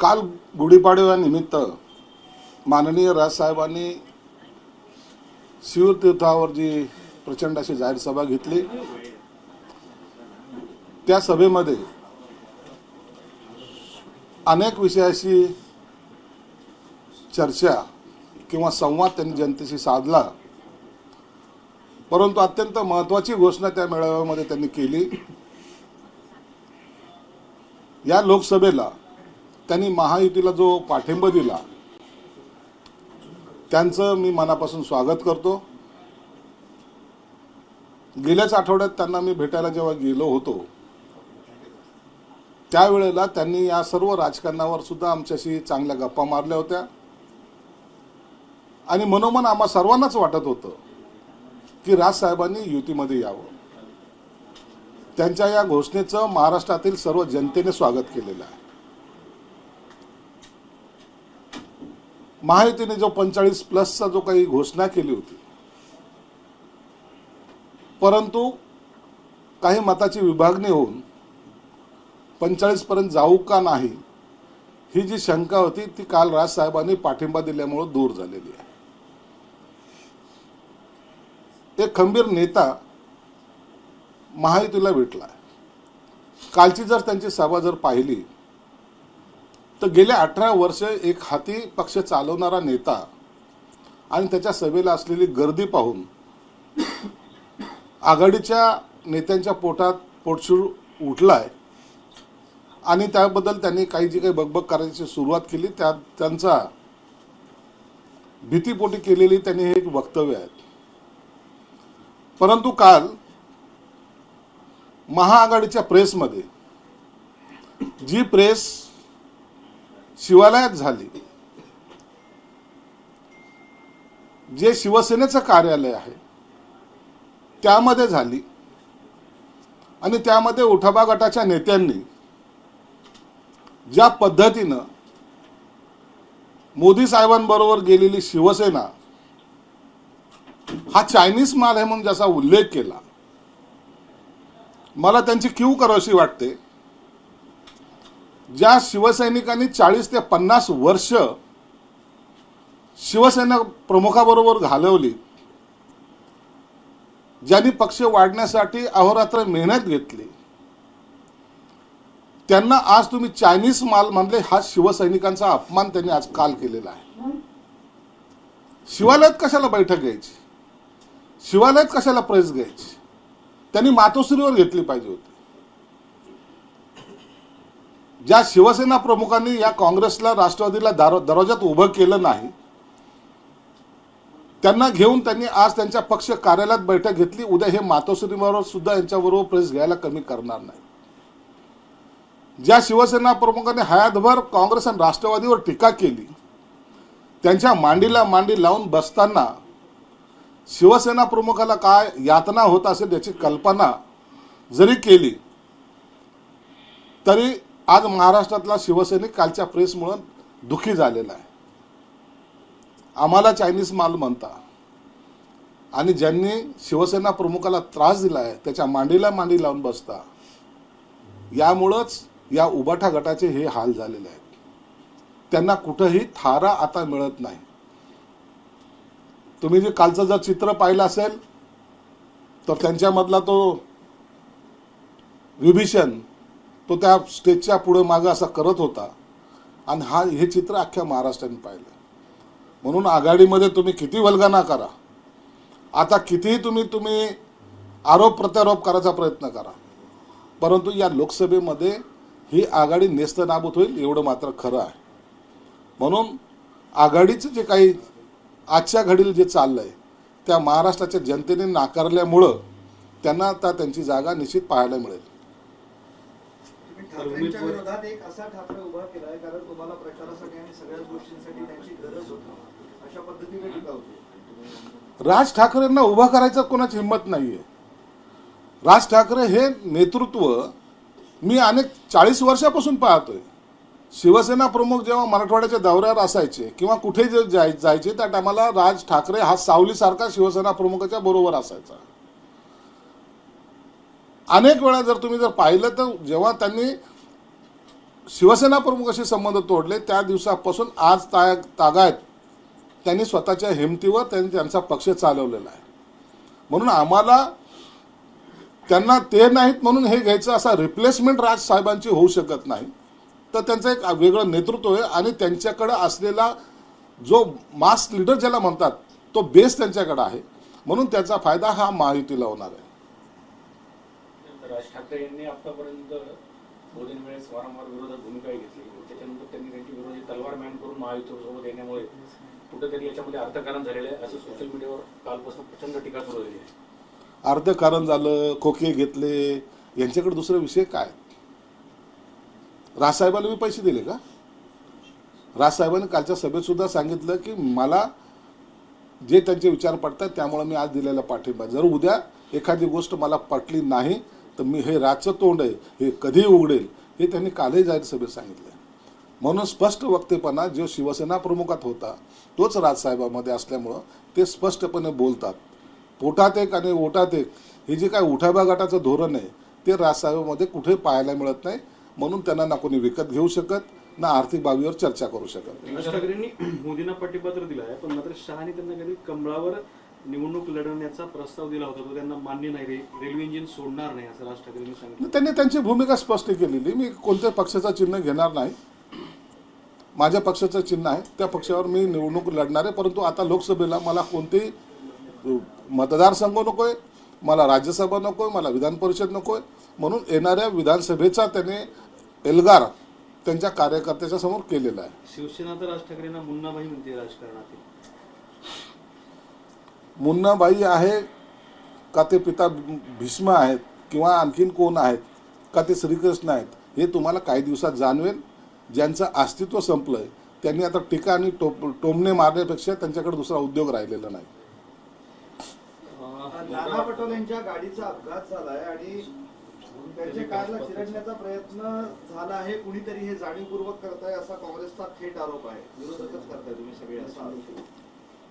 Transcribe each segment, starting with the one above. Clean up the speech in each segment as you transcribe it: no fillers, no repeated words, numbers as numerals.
काल गुढीपाडव्यानिमित्त माननीय राजसाहेबांनी शिवतीर्थावर जी प्रचंड अशी जाहीर सभा घेतली, त्या सभेमध्ये अनेक विषयाशी चर्चा किंवा संवाद त्यांनी जनतेशी साधला। परंतु अत्यंत महत्त्वाची घोषणा त्या मेळाव्यामध्ये त्यांनी केली। या लोकसभेला त्यांनी महायुतीला जो पाठिंबा दिला त्यांचं मी मनापासून स्वागत करतो। गेल्याच आठवड्यात त्यांना मी भेटायला जेव्हा गेलो होतो त्यावेळेला त्यांनी या सर्व राजकारणावर सुद्धा आमच्याशी चांगल्या गप्पा मारल्या होत्या आणि मनोमन आम्हा सर्वांनाच वाटत होतं की राजसाहेबांनी युतीमध्ये यावं। त्यांच्या या घोषणेचं महाराष्ट्रातील सर्व जनतेने स्वागत केलेलं आहे। महायुतीने जो 45+ जो काही घोषणा केली होती, परंतु काही मताची विभागणी होऊन 45 पर्यंत जाऊ का नाही ही जी शंका होती ती काल राजसाहेबांनी पाठिंबा दिल्यामुळे दूर झालेली आहे। एक खंबीर नेता महायुतीला भेटला। कालची जर त्यांची सभा जर पाहिली तर गेल्या 18 वर्ष एक हाती पक्ष चालवणारा नेता आणि त्याच्या सभेला असलेली गर्दी पाहून आघाडीच्या नेत्यांच्या पोटात पोटशूळ उठलाय आणि त्याबद्दल त्यांनी काही जी काही बकबक करायची सुरुवात केली त्यांचा भीतीपोटी केलेली त्यांनी हे एक वक्तव्य आहे। परंतु काल महाआघाडीच्या प्रेसमध्ये जी प्रेस शिवालयात झाली, जे शिवसेनेचं कार्यालय आहे त्यामध्ये झाली आणि त्यामध्ये उठावा गटाच्या नेत्यांनी ज्या पद्धतीनं मोदी साहेबांबरोबर गेलेली शिवसेना हा चायनीज माल आहे म्हणून ज्याचा उल्लेख केला, मला त्यांची कीव करावीशी वाटते। ज्या शिवसैनिकांनी 40 ते 50 वर्ष शिवसेना प्रमुखाबरोबर घालवली, ज्यांनी पक्ष वाढण्यासाठी अहोरात्र मेहनत घेतली, त्यांना आज तुम्ही चायनीज माल म्हणले, हा शिवसैनिकांचा अपमान त्यांनी आज काल केलेला आहे। शिवालयात कशाला बैठक घ्यायची, शिवालयात कशाला प्रेस घ्यायची, त्यांनी मातोश्रीवर घेतली पाहिजे होती। ज्या शिवसेना प्रमुखांनी या काँग्रेसला राष्ट्रवादीला दरवाजात उभं केलं नाही त्यांना घेऊन त्यांनी आज त्यांच्या पक्ष कार्यालयात बैठक घेतली। उद्या हे मातोश्रीवर सुद्धा यांच्याबरोबर प्रेस घ्यायला कमी करणार नाही। ज्या शिवसेना प्रमुखांनी हयातभर काँग्रेस आणि राष्ट्रवादीवर टीका केली, त्यांच्या मांडीला मांडी लावून बसताना शिवसेना प्रमुखाला काय यातना होत असेल याची कल्पना जरी केली तरी आज महाराष्ट्रातला शिवसैनिक कालच्या प्रेसमुळे दुखी झालेला आहे। आम्हाला चायनीज माल म्हणता आणि ज्यांनी शिवसेना प्रमुखाला त्रास दिला आहे त्याच्या मांडीला मांडी लावून बसता, यामुळेच या उबाठा गटाचे हे हाल झालेले आहेत। त्यांना कुठेही थारा आता मिळत नाही। तुम्ही जे कालचं जर चित्र पाहिलं असेल तर त्यांच्यामधला तो विभीषण तो त्या स्टेजच्या पुढे मागे असा करत होता आणि हे चित्र अख्ख्या महाराष्ट्राने पाहिलं। म्हणून आघाडीमध्ये तुम्ही किती वल्गना करा, आता कितीही तुम्ही आरोप प्रत्यारोप करायचा प्रयत्न करा, परंतु या लोकसभेमध्ये ही आघाडी नेस्तनाबूत होईल एवढं मात्र खरं आहे। म्हणून आघाडीचं जे काही आजच्या घडीला जे चाललंय त्या महाराष्ट्राच्या जनतेने नाकारल्यामुळं त्यांना आता त्यांची जागा निश्चित पाहायला मिळेल। ठाकरेंच्या विरोधात एक असा ठाकरे उभा केलाय कारण तुम्हाला प्रचारासाठी आणि सगळ्याच गोष्टींसाठी त्यांची गरज होती, अशा पद्धतीने टीका होती। राज ठाकरेंना उभा करायचं कोणाची हिंमत नाहीये। राज ठाकरे हे नेतृत्व मी अनेक 40 वर्षापासून पाहतोय। शिवसेना प्रमुख जेव्हा मराठवाड्याच्या दौऱ्यावर असायचे किंवा कुठे जायचे त्या टायमाला राज ठाकरे हा सावलीसारखा शिवसेना प्रमुखाच्या बरोबर असायचा। अनेक वेळा जर तुम्ही पाहिलं तर जेव्हा त्यांनी शिवसेना प्रमुखाशी संबंध तोडले त्या दिवसापासून आज तागायत त्यांनी स्वतःच्या हिमतीवर त्यांनी त्यांचा पक्ष चालवलेला आहे. म्हणून आम्हाला त्यांना ते नाहीत म्हणून हे घ्यायचं असा रिप्लेसमेंट राजसाहेबांची होऊ शकत नाही. तर त्यांचं एक वेगळं नेतृत्व आहे आणि त्यांच्याकडे असलेला जो मास लीडर ज्याला म्हणतात तो बेस त्यांच्याकडे आहे. म्हणून त्याचा फायदा हा महायुतीला होणार आहे. राज ठाकरे यांनी आतापर्यंत मोदींवेळेस वारंवार विरोधात भूमिका घेतली. त्याच्यानंतर त्यांनी त्यांची विरोधी तलवार मॅन करून महायुतीसोबत येण्यामुळे कुठेतरी याच्यामध्ये अर्थकारण झालेलं आहे असं सोशल मीडियावर कालपासून प्रचंड टीका सुरू झाली आहे. अर्थकारण झालं, खोके घेतले, यांच्याकडे दुसरा विषय काय? राजसाहेबांना मी पैसे दिले का? राजसाहेबांनी कालच्या सभेत सुद्धा सांगितलं की मला जे त्यांचे विचार पडतात त्यामुळे मी आज दिलेला पाठिंबा. जर उद्या एखादी गोष्ट मला पटली नाही तर मी हे राजचं तोंड आहे हे कधी उघडेल हे त्यांनी कालही जाहीर सभेत सांगितलं. म्हणून स्पष्ट वक्तेपणा जो शिवसेना प्रमुखात होता तोच राजसाहेबांमध्ये असल्यामुळं ते स्पष्टपणे बोलतात. पोटात एक आणि ओटात एक हे जे काय उठाव्या गटाचं धोरण आहे ते राजसाहेबांमध्ये कुठे पाहायला मिळत नाही. म्हणून त्यांना ना कोणी विकत घेऊ शकत ना आर्थिक बाबीवर चर्चा करू शकत. राज ठाकरेंनी मोदींना पाठिंबा दिला आहे पण मात्र शहानी त्यांना कधी कमळावर निवडणूक लढवण्याचा प्रस्ताव दिला होता तो त्यांना मान्य नाही. रेल्वे इंजिन सोडणार नाही असं राज ठाकरेंनी सांगितलं. त्यांनी त्यांची भूमिका स्पष्ट केलेली. मी कोणत्या पक्षाचं चिन्ह घेणार नाही. माझ्या पक्षाचं चिन्ह आहे त्या पक्षावर मी निवडणूक लढणार आहे. परंतु आता लोकसभेला मला कोणतेही मतदारसंघ नकोय, मला राज्यसभा नकोय, मला विधान परिषद नकोय. म्हणून येणाऱ्या विधानसभेचा त्याने एल्गार त्यांच्या कार्यकर्त्याच्या समोर केलेला आहे. शिवसेना तर राज ठाकरेंना मुन्नाबाई म्हणते राजकारणातील. मुन्नाबाई आहे का ते पिता भीष्म आहेत किंवा आणखीन कोण आहेत का ते श्रीकृष्ण आहेत हे तुम्हाला काही दिवसात जाणवेल. ज्यांचं अस्तित्व संपलंय त्यांनी आता टीका आणि टोमणे मारण्यापेक्षा त्यांच्याकडे दुसरा उद्योग राहिलेला नाही. नाना पटोलेंच्या गाडीचा अपघात झालाय आणि त्यांच्या कारला चिरडण्याचा प्रयत्न झाला आहे. कुणीतरी हे जाणीवपूर्वक करताय असा काँग्रेसचा थेट आरोप आहे. विरोधकच करताय तुम्ही सगळे असा आरोप.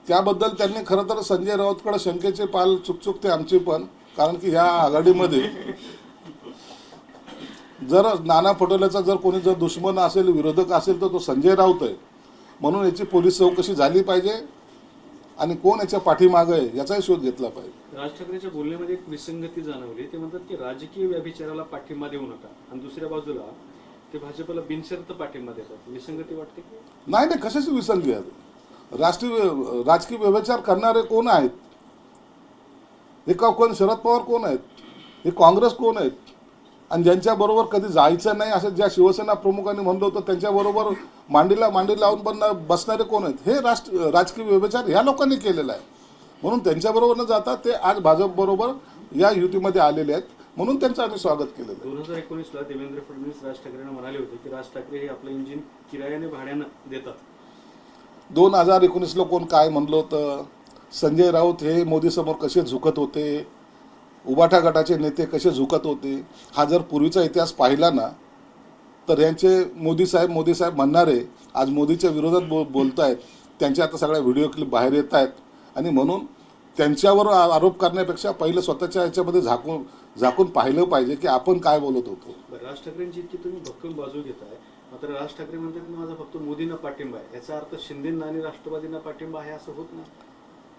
त्याबद्दल त्यांनी खरं तर संजय राऊतकडे शंकेचे पाल चुकचुकते आमची पण. कारण की ह्या आघाडीमध्ये जर नाना पटोलेचा जर कोणी जर दुश्मन असेल विरोधक असेल तर तो संजय राऊत आहे. म्हणून याची पोलीस चौकशी झाली पाहिजे आणि कोण याच्या पाठीमागे आहे याचाही शोध घेतला पाहिजे. राज ठाकरेंच्या बोलण्यामध्ये एक विसंगती जाणवली. ते म्हणतात की राजकीय व्यभिचाराला पाठिंबा देऊ नका आणि दुसऱ्या बाजूला ते भाजपला बिनशर्त पाठिंबा देतात. विसंगती वाटते की नाही नाही, कशाची विसंगती आहे? राजकीय व्यभिचार करणारे कोण आहेत? हे का कोण? शरद पवार कोण आहेत? हे काँग्रेस कोण आहेत? आणि ज्यांच्याबरोबर कधी जायचं नाही असं ज्या शिवसेना प्रमुखांनी म्हणलं होतं त्यांच्याबरोबर मांडीला मांडी लावून पण बसणारे कोण आहेत? हे राजकीय व्यभिचार ह्या लोकांनी केलेला आहे. म्हणून त्यांच्याबरोबर न जाता ते आज भाजपबरोबर या युतीमध्ये आलेले आहेत. म्हणून त्यांचं आम्ही स्वागत केलेलं आहे. 2019ला देवेंद्र फडणवीस राज ठाकरेंना म्हणाले होते की राज ठाकरे हे आपलं इंजिन किरायाने भाड्यानं देतात. 2019ला कोण काय म्हणलं होतं? संजय राऊत हे मोदी समोर कसे झुकत होते, उबाटा गटाचे नेते कसे झुकत होते, हा जर पूर्वीचा इतिहास पाहिला ना तर यांचे मोदी साहेब म्हणणारे आज मोदीच्या विरोधात बोलतायत. त्यांचे आता सगळ्या व्हिडिओ क्लिप बाहेर येत आहेत आणि म्हणून त्यांच्यावर आरोप करण्यापेक्षा पहिलं स्वतःच्या याच्यामध्ये झाकून पाहिलं पाहिजे की आपण काय बोलत होतो. राज ठाकरेंची इतकी तुम्ही भक्कम बाजू घेताय मात्र राज ठाकरे म्हणतात की माझा फक्त मोदींना पाठिंबा आहे. याचा अर्थ शिंदेंना आणि राष्ट्रवादींना पाठिंबा आहे असं होत नाही.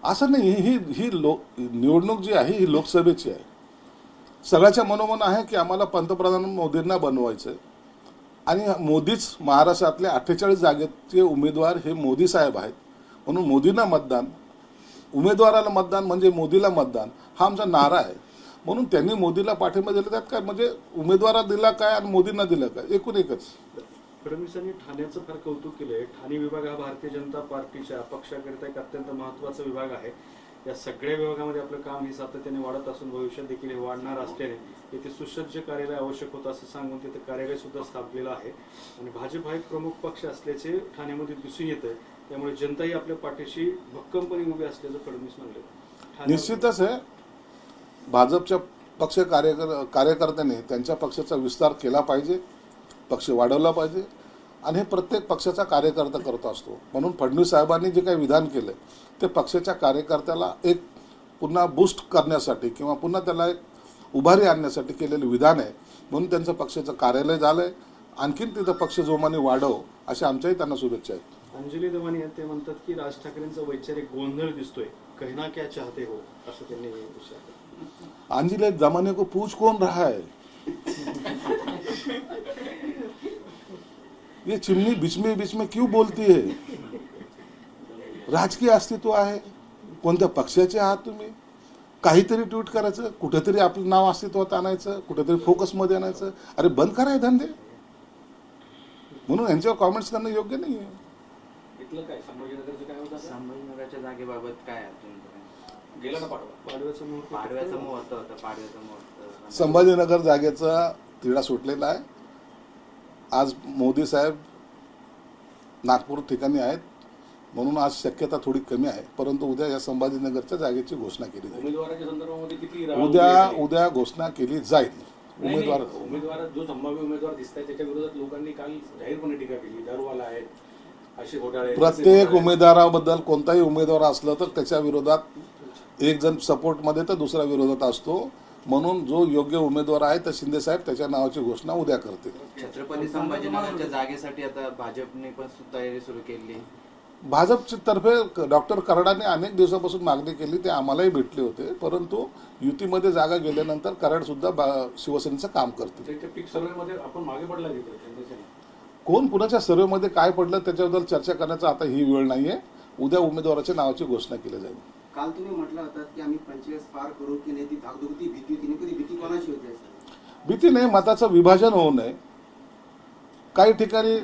असं नाही. ही निवडणूक जी आहे ही लोकसभेची आहे. सगळ्याच्या मनोमन आहे की आम्हाला पंतप्रधान मोदींना बनवायचं आणि मोदीच महाराष्ट्रातल्या 48 जागेचे उमेदवार हे मोदी साहेब आहेत. म्हणून मोदींना मतदान, उमेदवाराला मतदान म्हणजे मोदीला मतदान हा आमचा नारा आहे. म्हणून त्यांनी मोदीला पाठिंबा दिला. त्यात काय म्हणजे उमेदवाराला दिला काय आणि मोदींना दिलं काय? एकूण एकच. फडणवीसांनी ठाण्याचं फार कौतुक केलंय. ठाणे विभाग हा भारतीय जनता पार्टीच्या पक्षाकरिता एक अत्यंत महत्त्वाचा विभाग आहे. या सगळ्या विभागामध्ये आपलं काम हे सातत्याने वाढत असून भविष्यात देखील हे वाढणार असल्याने येथे सुसज्ज कार्यालय आवश्यक होतं असं सांगून तिथे कार्यालय सुद्धा स्थापलेलं आहे. आणि भाजप हा एक प्रमुख पक्ष असल्याचे ठाण्यामध्ये दिसून येत आहे. त्यामुळे जनताही आपल्या पाठीशी भक्कमपणे उभी असल्याचं फडणवीस म्हणले. निश्चितच आहे. भाजपच्या पक्ष कार्यकर्त्यांनी त्यांच्या पक्षाचा विस्तार केला पाहिजे, पक्ष वाढवला पाहिजे आणि हे प्रत्येक पक्षाचा कार्यकर्ता करत असतो. म्हणून फडणवीस साहेबांनी जे काही विधान केलं ते पक्षाच्या कार्यकर्त्याला एक पुन्हा बूस्ट करण्यासाठी किंवा पुन्हा त्याला एक उभारी आणण्यासाठी केलेलं विधान आहे. म्हणून त्यांचं पक्षाचं कार्यालय झालंय आणखीन तिथं पक्ष जोमाने वाढव अशा आमच्याही त्यांना शुभेच्छा आहेत. अंजली दमानी आहेत, ते म्हणतात की राज ठाकरेंचा वैचारिक गोंधळ दिसतोय, कहना क्या चाहते हो असं त्यांनी विचारलं. अंजलि दमाने को पूछ कौन रहा है? ये चिमनी बीच में क्यों बोलती है? राजकीय अस्तित्व आहे, कोणत्या पक्षाचे आहात तुम्ही? काहीतरी ट्विट करायचं, कुठेतरी आपलं नाव अस्तित्वात आणायचं, कुठेतरी फोकसमध्ये आणायचं. अरे बंद करा हे धंदे. म्हणून यांच्यावर कॉमेंट्स करणं योग्य नाही आहे. इथलं काय संभाजीनगरचं काय होतं आता? संभाजीनगरच्या जागेबाबत काय आहे तुमचं? गेला ना पाडवा. पाडव्याचं मुहूर्त पाडव्याचं मुहूर्त होतं, पाडव्याचं मुहूर्त. संभाजीनगर जागेचा तिढा सुटलेला आहे. आज मोदी साहेब नागपूर ठिकाणी आहेत, म्हणून आज शक्यता थोडी कमी आहे. परंतु उद्या या संभाजीनगरच्या जागेची घोषणा केली जाईल. उमेदवाराच्या संदर्भामध्ये किती उद्या घोषणा केली जाईल. उमेदवार जो संभाव्य उमेदवार दिसत आहे त्याच्या विरोधात लोकांनी काल जाहीरपणे टीका केली. दारूवाला आहेत, असे घोटाळे. प्रत्येक उमेदवाराबद्दल कोणताही उमेदवार असलं तर त्याच्या विरोधात एक जण सपोर्टमध्ये तर दुसरा विरोधात असतो. म्हणून जो योग्य उमेदवार आहे तर शिंदे साहेब त्याच्या नावाची घोषणा उद्या करतील. छत्रपती संभाजीनगरच्या जागेसाठी आता भाजपने पण तयारी सुरू केली. भाजपच्या तर्फे डॉक्टर कराडाने अनेक दिवसापासून मागणी केली, ते आम्हालाही भेटले होते. परंतु युतीमध्ये जागा गेल्यानंतर कराड सुद्धा शिवसेनेचं काम करतील. त्याच्या पीक सर्व्हेमध्ये आपण मागे पडला तिथे. कोण कुणाच्या सर्वेमध्ये काय पडलं त्याच्याबद्दल चर्चा करण्याचा आता ही वेळ नाहीये. उद्या उमेदवाराच्या नावाची घोषणा केली जाईल. काल तुम्ही म्हटलं होतं की आम्ही 45 पार करू की नाही, ती धाकधुकती भीती होती. नेमकी भीती कोणाची होती? भीती नाही, मताचं विभाजन होऊ नये. काही ठिकाणी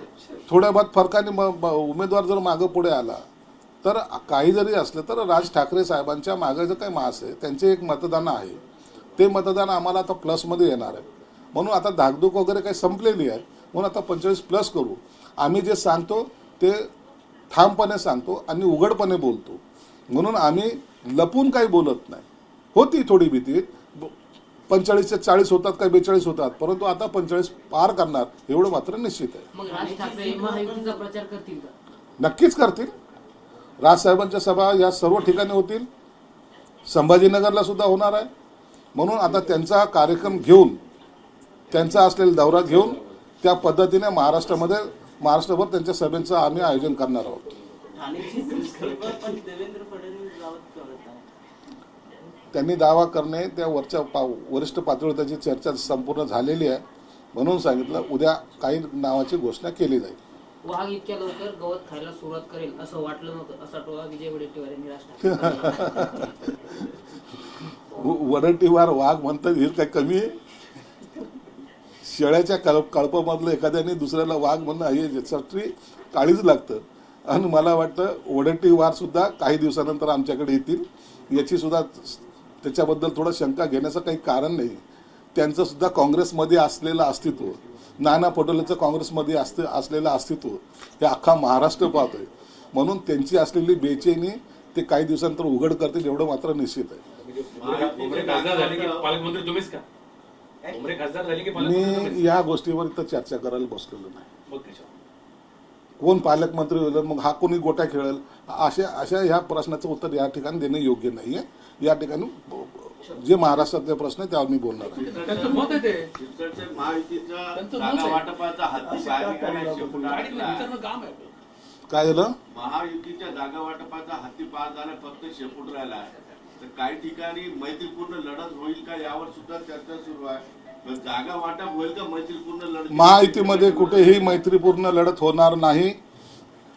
थोड्या बहुत फरकाने उमेदवार जर मागं पुढे आला तर काही जरी असलं तर राज ठाकरे साहेबांच्या मागे जर काही मास आहे, त्यांचे एक मतदान आहे, ते मतदान आम्हाला आता प्लसमध्ये येणार आहे. म्हणून आता धाकधूक वगैरे काही संपलेली आहे. म्हणून आता 45+ करू. आम्ही जे सांगतो ते ठामपणे सांगतो आणि उघडपणे बोलतो. म्हणून आम्ही लपून काही बोलत नाही. होती थोडी भीती, 45 40 होतात काय 42 होतात, परंतु आता 45 पार करणार एवढं मात्र निश्चित आहे. मग राज ठाकरे महायुतीचा प्रचार करतील का? नक्कीच करतील. राजसाहेबांच्या सभा या सर्व ठिकाणी होतील, संभाजीनगरला सुद्धा होणार आहे. म्हणून आता त्यांचा कार्यक्रम घेऊन, त्यांचा असलेला दौरा घेऊन त्या पद्धतीने महाराष्ट्रभर त्यांच्या सभेचं आम्ही आयोजन करणार आहोत. त्यांनी दावा करणे त्या वरिष्ठ पातळीवर त्याची चर्चा संपूर्ण झालेली आहे. म्हणून सांगितलं उद्या काही नावाची घोषणा केली जाईल. वाघ इतक्या लवकर गवत खायला सुरुवात करेल असं वाटलं नव्हतं, असा टोला विजय वडेट्टीवार यांनी राज ठाकरे. वडट्टीवार वाघ म्हणतात हे काय कमी आहे? शेळ्याच्या कळपामधलं एखाद्याने दुसऱ्याला वाघ म्हणणं हे याच्यासाठी काळीच लागतं. आणि मला वाटतं वडट्टीवार सुद्धा काही दिवसानंतर आमच्याकडे येतील. याची सुद्धा त्याच्याबद्दल थोडं शंका घेण्याचं काही कारण नाही. त्यांचं सुद्धा काँग्रेसमध्ये असलेलं अस्तित्व, नाना पटोलेचं काँग्रेसमध्ये असलेलं अस्तित्व हे अख्खा महाराष्ट्र पाहतोय. म्हणून त्यांची असलेली बेचैनी ते काही दिवसानंतर उघड करतील एवढं मात्र निश्चित आहे. खासदार झाले की पालकमंत्री तुम्हीच का? खासदार झाले की मी या गोष्टीवर इथं चर्चा करायला बसलेलो नाही. मग कशा? कोण पालकमंत्री होईल, मग हा कोणी गोट्या खेळेल, अशा ह्या प्रश्नाचं उत्तर या ठिकाणी देणं योग्य नाहीये. या ठिकाणी जे महाराष्ट्रातले प्रश्न आहे त्यावर मी बोलणार आहे. त्यांचं मत आहे ते. महायुतीचा जागा वाटपाचा हत्ती बाहेर विचारणं काम आहे. काय झालं? महायुतीच्या जागा वाटपाचा हत्ती पार झाला, फक्त शेपूट राहिला आहे. तर काही ठिकाणी मैत्रीपूर्ण लढत होईल का यावर सुद्धा चर्चा सुरू आहे. जागा वाटप होईल का मैत्रीपूर्ण लढत? महायुतीमध्ये कुठेही मैत्रीपूर्ण लढत होणार नाही.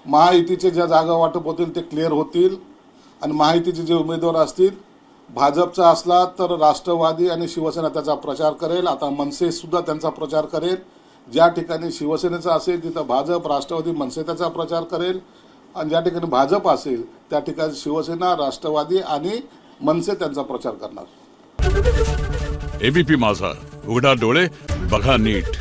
महायुतीचे ज्या जागा वाटप होतील ते क्लिअर होतील. आणि महायुतीचे जे उमेदवार असतील, भाजपचा असला तर राष्ट्रवादी आणि शिवसेना त्याचा प्रचार करेल. आता मनसे सुद्धा त्यांचा प्रचार करेल. ज्या ठिकाणी शिवसेनेचा असेल तिथं भाजप, राष्ट्रवादी, मनसे त्याचा प्रचार करेल. आणि ज्या ठिकाणी भाजप असेल त्या ठिकाणी शिवसेना, राष्ट्रवादी आणि मनसे त्यांचा प्रचार करणार. एबीपी माझा, उघडा डोळे बघा नीट.